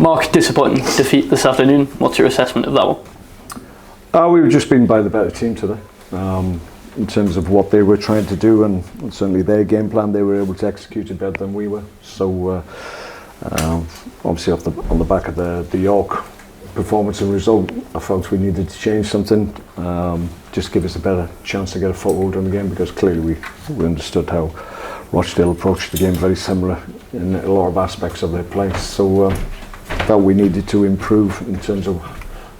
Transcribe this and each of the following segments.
Mark, disappointing defeat this afternoon. What's your assessment of that one? We were just being by the better team today. In terms of what they were trying to do, and certainly their game plan, they were able to execute it better than we were. So obviously on the back of the York performance and result, I felt we needed to change something, just give us a better chance to get a foothold in the game, because clearly we understood how Rochdale approached the game very similar in a lot of aspects of their play. So felt we needed to improve in terms of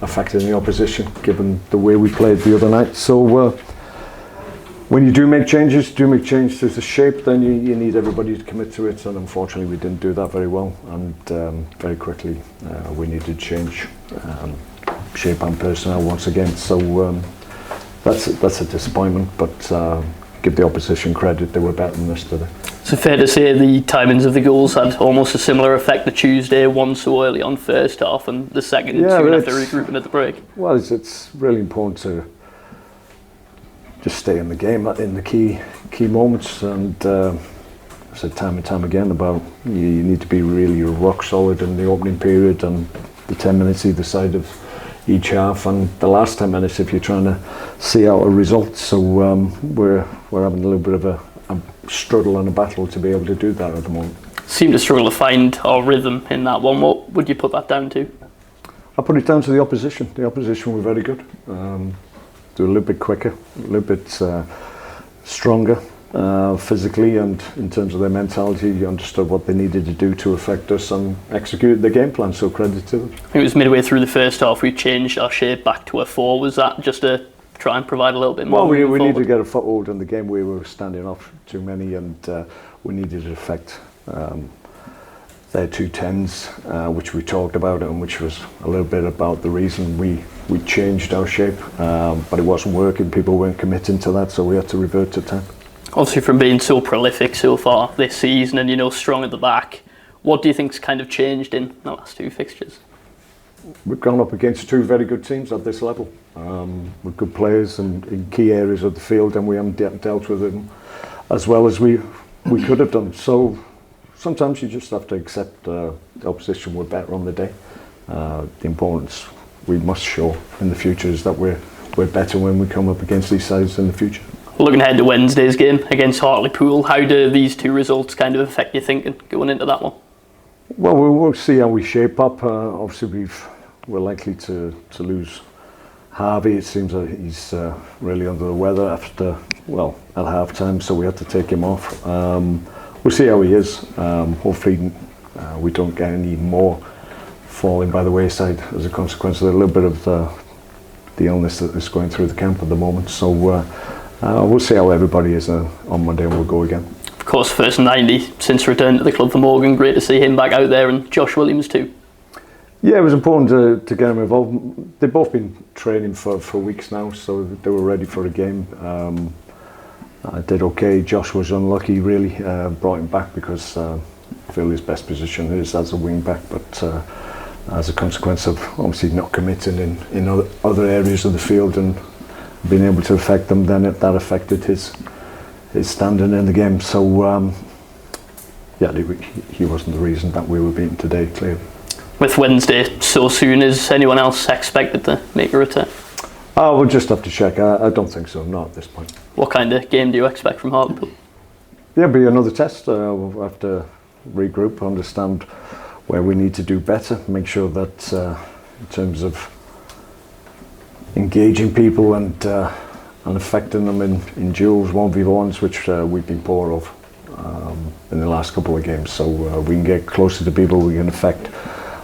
affecting the opposition, given the way we played the other night. So when you do make changes to the shape, then you need everybody to commit to it, and unfortunately we didn't do that very well, and very quickly we needed to change shape and personnel once again. So that's a disappointment, but give the opposition credit, they were better than us today. So fair to say the timings of the goals had almost a similar effect the Tuesday, one so early on first half and the second two after regrouping at the break? Well, it's really important to just stay in the game in the key moments, and I said time and time again about you need to be really rock solid in the opening period and the 10 minutes either side of each half, and the last 10 minutes if you're trying to see out a result. So we're having a little bit of a struggle and a battle to be able to do that at the moment. Seem to struggle to find our rhythm in that one. What would you put that down to? I put it down to the opposition. The opposition were very good. They were a little bit quicker, a little bit stronger physically, and in terms of their mentality, you understood what they needed to do to affect us and execute the game plan, so credit to them. I think it was midway through the first half we changed our shape back to a 4. Was that just to try and provide a little bit more? Well, we needed to get a foothold in the game. We were standing off too many, and we needed to affect their 2 10s, which we talked about, and which was a little bit about the reason we changed our shape, but it wasn't working. People weren't committing to that, so we had to revert to 10. Obviously, from being so prolific so far this season and strong at the back, what do you think's kind of changed in the last 2 fixtures? We've gone up against 2 very good teams at this level, with good players and in key areas of the field, and we haven't dealt with them as well as we could have done. So sometimes you just have to accept the opposition were better on the day. The importance we must show in the future is that we're better when we come up against these sides in the future. Looking ahead to Wednesday's game against Hartlepool, how do these 2 results kind of affect your thinking going into that one? Well, we'll see how we shape up. Obviously, we're likely to lose Harvey. It seems that he's really under the weather at half time, so we had to take him off. We'll see how he is. Hopefully we don't get any more falling by the wayside as a consequence of a little bit of the illness that is going through the camp at the moment. So we'll see how everybody is on Monday, and we'll go again. Of course, first 90 since return to the club for Morgan. Great to see him back out there, and Josh Williams too. Yeah, it was important to get him involved. They've both been training for weeks now, so they were ready for a game. I did okay. Josh was unlucky, really. Brought him back because I feel his best position is as a wing back, but as a consequence of obviously not committing in other areas of the field and being able to affect them, then that affected his standing in the game. So he wasn't the reason that we were beaten today, clearly. With Wednesday so soon, is anyone else expected to make a return? We'll just have to check. I don't think so, not at this point. What kind of game do you expect from Hartlepool? Yeah, it'll be another test. We'll have to regroup, understand where we need to do better, make sure that in terms of engaging people and affecting them in duels, 1v1s, which we've been poor of in the last couple of games. So we can get closer to people, we can affect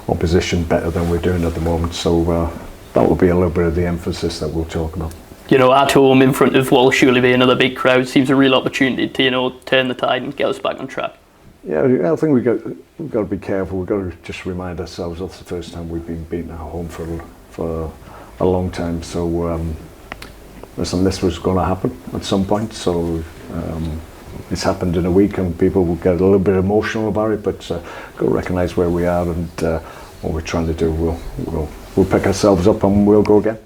opposition better than we're doing at the moment. So that will be a little bit of the emphasis that we'll talk about. At home in front of what will surely be another big crowd, seems a real opportunity to turn the tide and get us back on track. Yeah, I think we've got to be careful. We've got to just remind ourselves that's the first time we've been beaten at home for a long time. So listen, this was going to happen at some point. So it's happened in a week, and people will get a little bit emotional about it. But got to recognise where we are and what we're trying to do. We'll pick ourselves up and we'll go again.